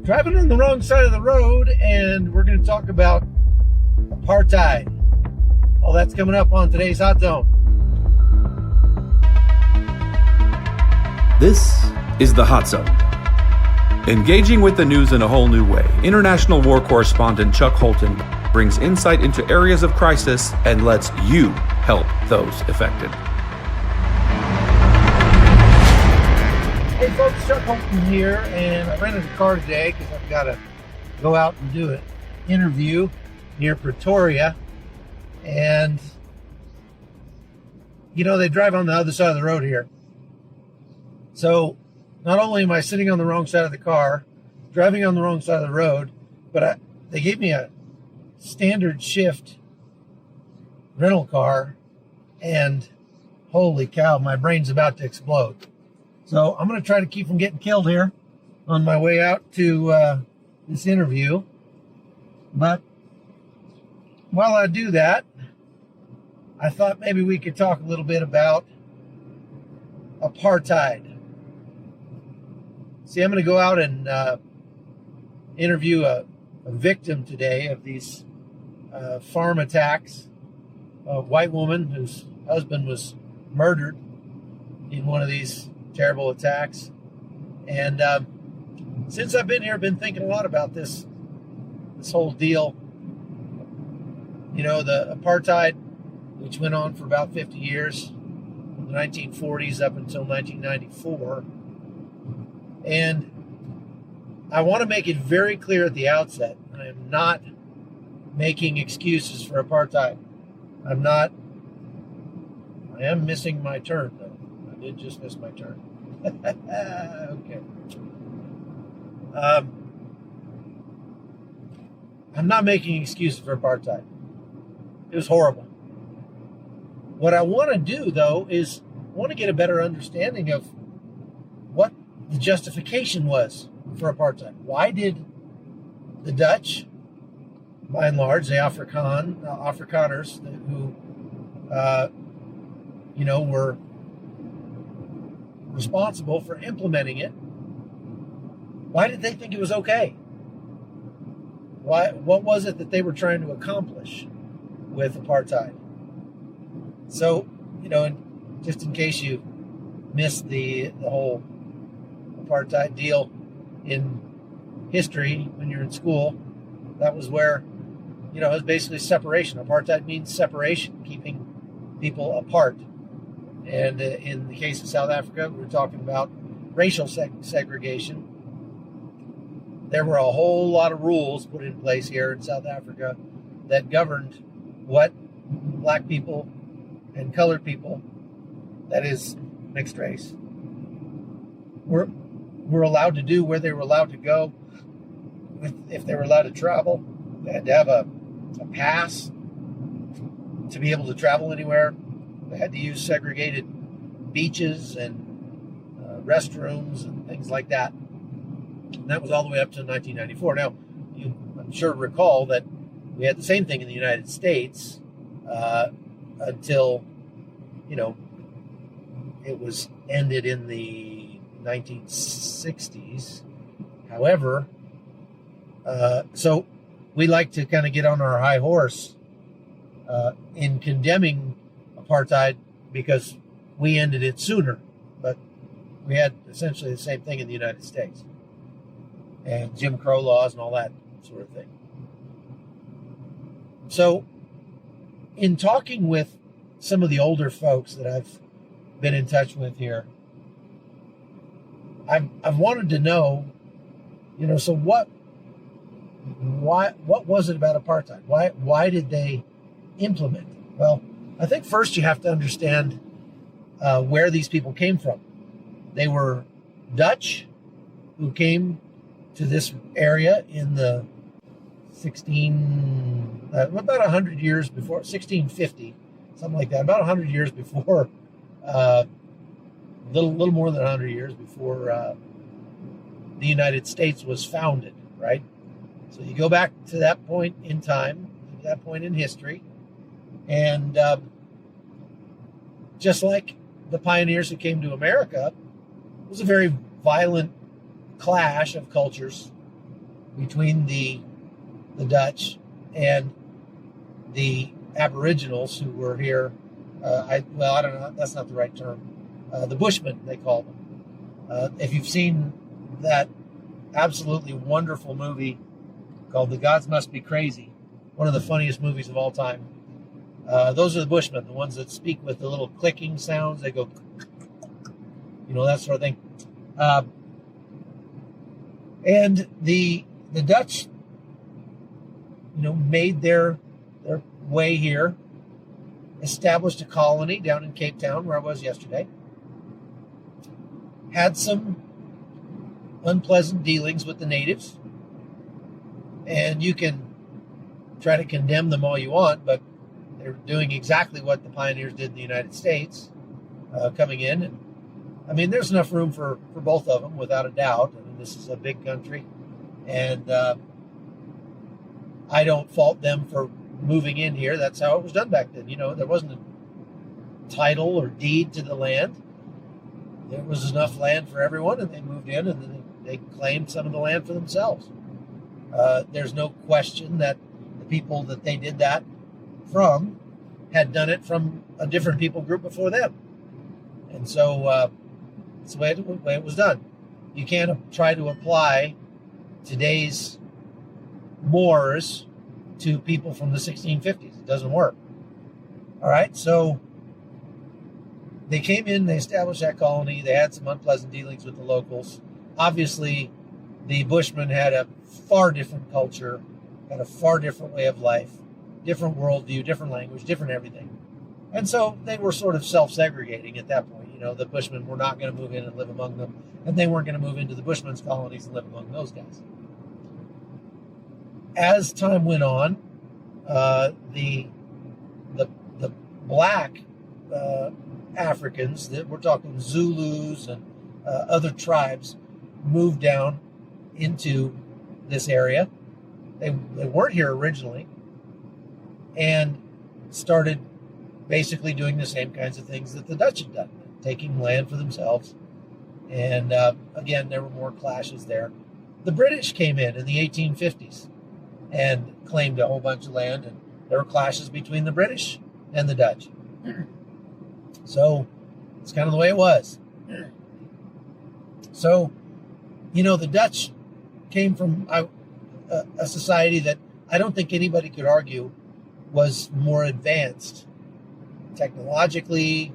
Driving on the wrong side of the road, and we're going to talk about apartheid. All that's coming up on today's Hot Zone. This is the Hot Zone. Engaging with the news in a whole new way, international war correspondent Chuck Holton brings insight into areas of crisis and lets you help those affected. Hey folks, Chuck Holton here, and I rented a car today because I've got to go out and do an interview near Pretoria. And, you know, they drive on the other side of the road here. So not only am I sitting on the wrong side of the car, driving on the wrong side of the road, but they gave me a standard shift rental car, and holy cow, my brain's about to explode. So I'm going to try to keep from getting killed here on my way out to this interview. But while I do that, I thought maybe we could talk a little bit about apartheid. See, I'm going to go out and interview a victim today of these farm attacks. A white woman whose husband was murdered in one of these terrible attacks. And since I've been here, I've been thinking a lot about this whole deal. You know, the apartheid, which went on for about 50 years, from the 1940s up until 1994. And I want to make it very clear at the outset, I am not making excuses for apartheid. I am missing my turn, though. I did just miss my turn. Okay. I'm not making excuses for apartheid. It was horrible. What I want to do, though, is I want to get a better understanding of what the justification was for apartheid. Why did the Dutch, by and large, the Afrikaners who, were responsible for implementing it, why did they think it was okay? What was it that they were trying to accomplish with apartheid? So, just in case you missed the whole apartheid deal in history when you're in school, that was where, it was basically separation. Apartheid means separation, keeping people apart. And in the case of South Africa, we're talking about racial segregation. There were a whole lot of rules put in place here in South Africa that governed what black people and colored people, that is mixed race, were allowed to do, where they were allowed to go, if they were allowed to travel. They had to have a pass to be able to travel anywhere. They had to use segregated beaches and restrooms and things like that. And that was all the way up to 1994. Now, I'm sure recall that we had the same thing in the United States until, it was ended in the 1960s. However, so we like to kind of get on our high horse in condemning apartheid because we ended it sooner. But we had essentially the same thing in the United States. And Jim Crow laws and all that sort of thing. So, in talking with some of the older folks that I've been in touch with here, I've wanted to know, so why what was it about apartheid? Why did they implement it? Well, I think first you have to understand where these people came from. They were Dutch who came to this area in the about 100 years before, 1650, something like that, about 100 years before, little more than 100 years before the United States was founded, right? So you go back to that point in time, that point in history, and just like the pioneers who came to America, it was a very violent clash of cultures between the Dutch and the Aboriginals who were here. I don't know, that's not the right term. The Bushmen, they call them. If you've seen that absolutely wonderful movie called The Gods Must Be Crazy, one of the funniest movies of all time, those are the Bushmen, the ones that speak with the little clicking sounds. They go, that sort of thing. And the Dutch, made their way here, established a colony down in Cape Town, where I was yesterday, had some unpleasant dealings with the natives, and you can try to condemn them all you want, but they're doing exactly what the pioneers did in the United States, coming in. And I mean, there's enough room for both of them, without a doubt. I mean, this is a big country, and I don't fault them for moving in here. That's how it was done back then. There wasn't a title or deed to the land. There was enough land for everyone, and they moved in, and then they claimed some of the land for themselves. There's no question that the people that they did that from had done it from a different people group before them. And so that's the way it was done. You can't try to apply today's mores to people from the 1650s. It doesn't work. All right, so they came in, they established that colony, they had some unpleasant dealings with the locals. Obviously, the Bushmen had a far different culture, had a far different way of life, different worldview, different language, different everything. And so they were sort of self-segregating at that point. The Bushmen were not going to move in and live among them, and they weren't going to move into the Bushmen's colonies and live among those guys. As time went on, the black Africans, that we're talking Zulus and other tribes, moved down into this area. They weren't here originally, and started basically doing the same kinds of things that the Dutch had done, taking land for themselves. And again, there were more clashes there. The British came in the 1850s and claimed a whole bunch of land, and there were clashes between the British and the Dutch. So it's kind of the way it was. So, the Dutch came from a society that I don't think anybody could argue was more advanced technologically,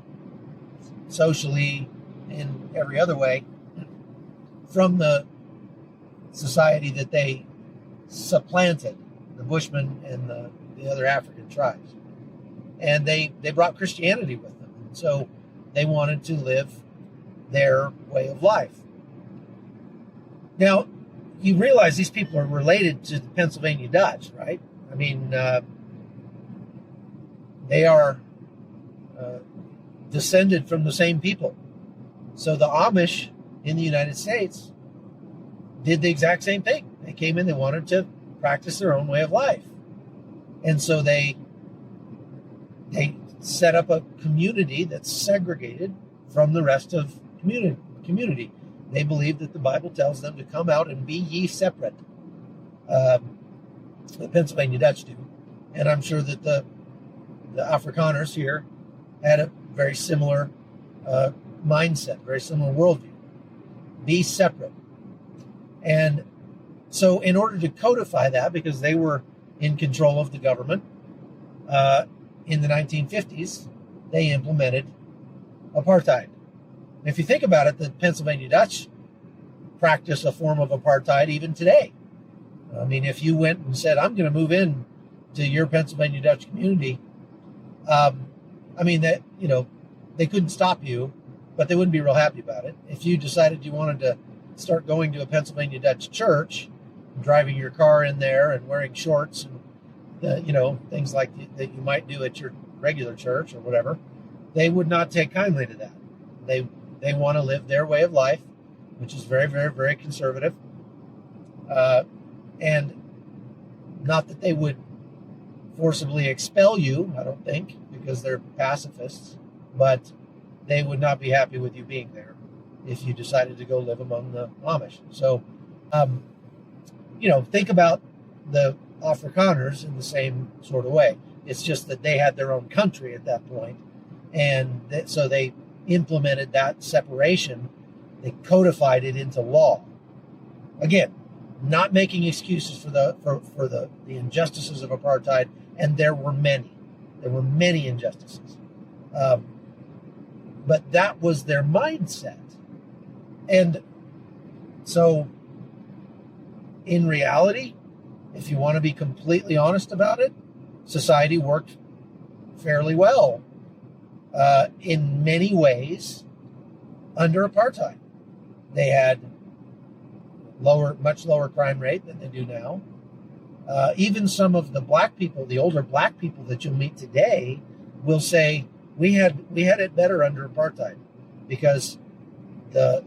socially, in every other way from the society that they supplanted, the Bushmen and the other African tribes. And they brought Christianity with them. And so they wanted to live their way of life. Now, you realize these people are related to the Pennsylvania Dutch, right? I mean, they are descended from the same people. So the Amish in the United States did the exact same thing. They came in, they wanted to practice their own way of life. And so they set up a community that's segregated from the rest of community. They believe that the Bible tells them to come out and be ye separate. The Pennsylvania Dutch do. And I'm sure that the Afrikaners here had a very similar mindset, very similar worldview. Be separate. And so in order to codify that, because they were in control of the government, in the 1950s, they implemented apartheid. If you think about it, the Pennsylvania Dutch practice a form of apartheid even today. I mean, if you went and said, I'm going to move in to your Pennsylvania Dutch community, they couldn't stop you, but they wouldn't be real happy about it. If you decided you wanted to start going to a Pennsylvania Dutch church, driving your car in there and wearing shorts and things like that you might do at your regular church or whatever, they would not take kindly to that. They want to live their way of life, which is very, very, very conservative. And not that they would forcibly expel you, I don't think, because they're pacifists, but they would not be happy with you being there if you decided to go live among the Amish. So think about the Afrikaners in the same sort of way. It's just that they had their own country at that point, and so they implemented that separation. They codified it into law. Again, not making excuses for the injustices of apartheid, and there were many. There were many injustices. But that was their mindset. And so, in reality, if you want to be completely honest about it, society worked fairly well in many ways under apartheid. They had much lower crime rate than they do now. Even some of the black people, the older black people that you'll meet today, will say we had it better under apartheid because the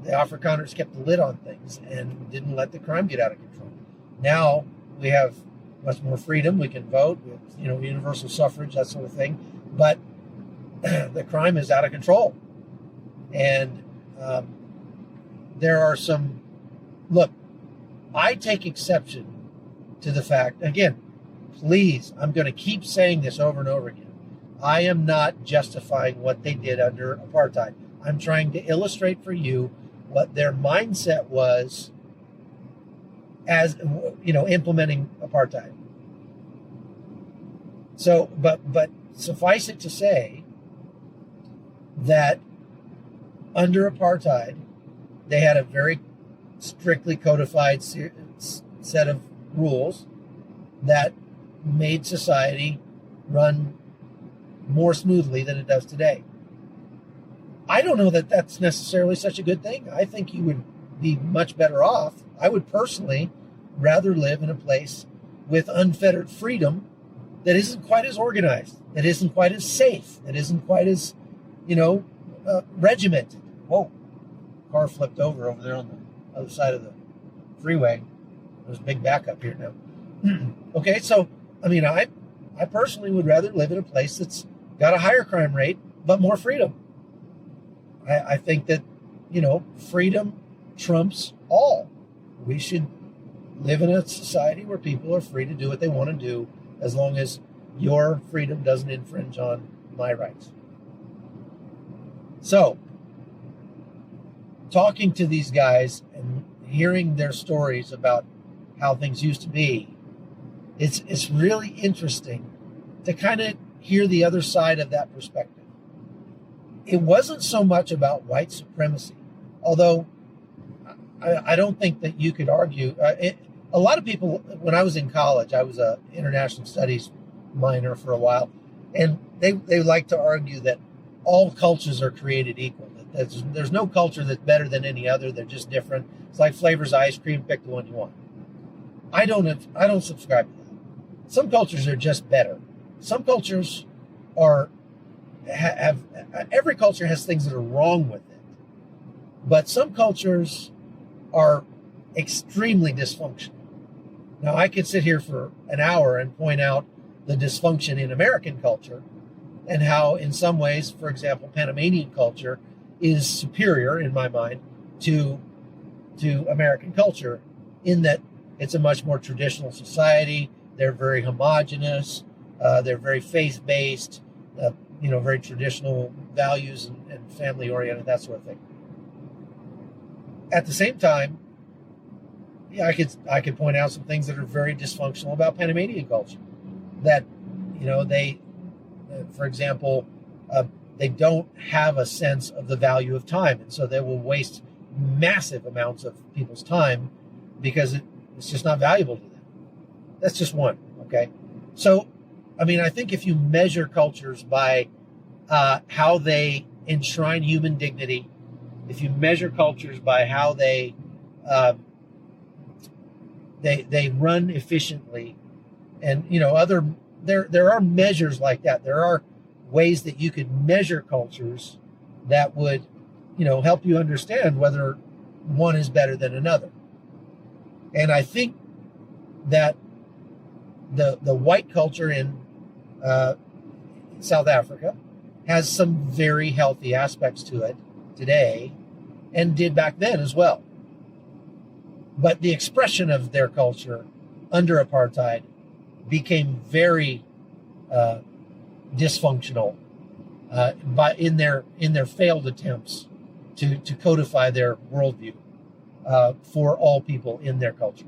Afrikaners kept the lid on things and didn't let the crime get out of control. Now we have much more freedom. We can vote. We have, universal suffrage, that sort of thing. But the crime is out of control, and there are some. Look, I take exception to the fact. Again, please, I'm going to keep saying this over and over again. I am not justifying what they did under apartheid. I'm trying to illustrate for you what their mindset was as, implementing apartheid. So, but suffice it to say that under apartheid, they had a very strictly codified set of rules that made society run more smoothly than it does today. I don't know that that's necessarily such a good thing. I think you would be much better off. I would personally rather live in a place with unfettered freedom that isn't quite as organized, that isn't quite as safe, that isn't quite as, regimented. Whoa, car flipped over there on the other side of the freeway. There's a big backup here now. Okay, so, I personally would rather live in a place that's got a higher crime rate, but more freedom. I think that, freedom trumps all. We should live in a society where people are free to do what they want to do as long as your freedom doesn't infringe on my rights. So, talking to these guys and hearing their stories about how things used to be, it's really interesting to kind of hear the other side of that perspective. It wasn't so much about white supremacy, although I don't think that you could argue. A lot of people, when I was in college, I was an international studies minor for a while, and they like to argue that all cultures are created equal. That there's no culture that's better than any other. They're just different. It's like flavors of ice cream. Pick the one you want. I don't subscribe to that. Some cultures are just better. Some cultures have every culture has things that are wrong with it, but some cultures are extremely dysfunctional. Now, I could sit here for an hour and point out the dysfunction in American culture and how, in some ways, for example, Panamanian culture is superior, in my mind, to American culture in that it's a much more traditional society. They're very homogenous. They're very faith-based, very traditional values and family-oriented, that sort of thing. At the same time, I could point out some things that are very dysfunctional about Panamanian culture. That, they, for example, they don't have a sense of the value of time, and so they will waste massive amounts of people's time because it's just not valuable to them. That's just one, okay? So, I think if you measure cultures by how they enshrine human dignity, if you measure cultures by how they run efficiently, and there are measures like that. There are ways that you could measure cultures that would help you understand whether one is better than another. And I think that the white culture in South Africa has some very healthy aspects to it today, and did back then as well. But the expression of their culture under apartheid became very dysfunctional in their failed attempts to codify their worldview for all people in their culture.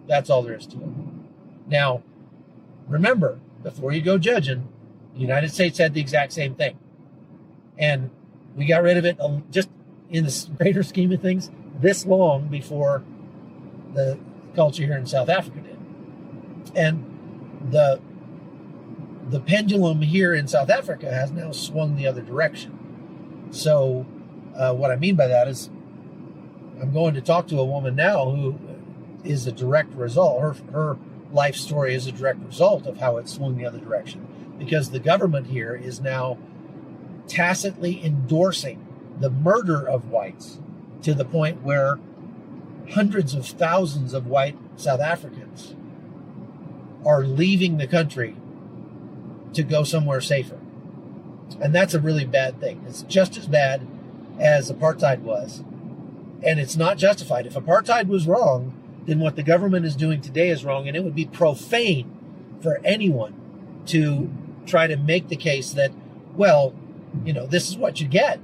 That's all there is to it. Now, remember, before you go judging, the United States had the exact same thing. And we got rid of it just in the greater scheme of things this long before the culture here in South Africa did. And the pendulum here in South Africa has now swung the other direction. So what I mean by that is I'm going to talk to a woman now who is a direct result. Her life story is a direct result of how it swung the other direction, because the government here is now tacitly endorsing the murder of whites to the point where hundreds of thousands of white South Africans are leaving the country to go somewhere safer. And that's a really bad thing. It's just as bad as apartheid was. And it's not justified. If apartheid was wrong, then what the government is doing today is wrong. And it would be profane for anyone to try to make the case that, well, this is what you get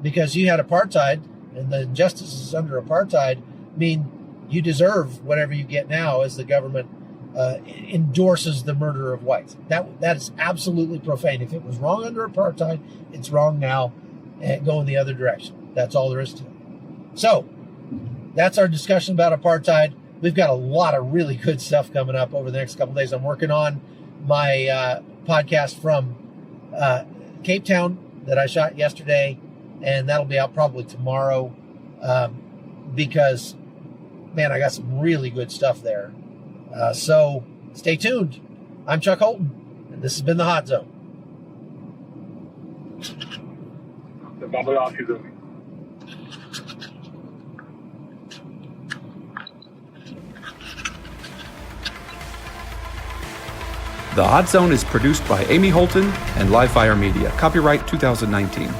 because you had apartheid, and the injustices under apartheid mean you deserve whatever you get now as the government endorses the murder of whites. That is absolutely profane. If it was wrong under apartheid, it's wrong now, and going the other direction. That's all there is to it. So that's our discussion about apartheid. We've got a lot of really good stuff coming up over the next couple of days. I'm working on my podcast from Cape Town that I shot yesterday, and that'll be out probably tomorrow because, man, I got some really good stuff there. So stay tuned. I'm Chuck Holton, and this has been The Hot Zone. The Hot Zone is produced by Amy Holton and Livefire Media. Copyright 2019.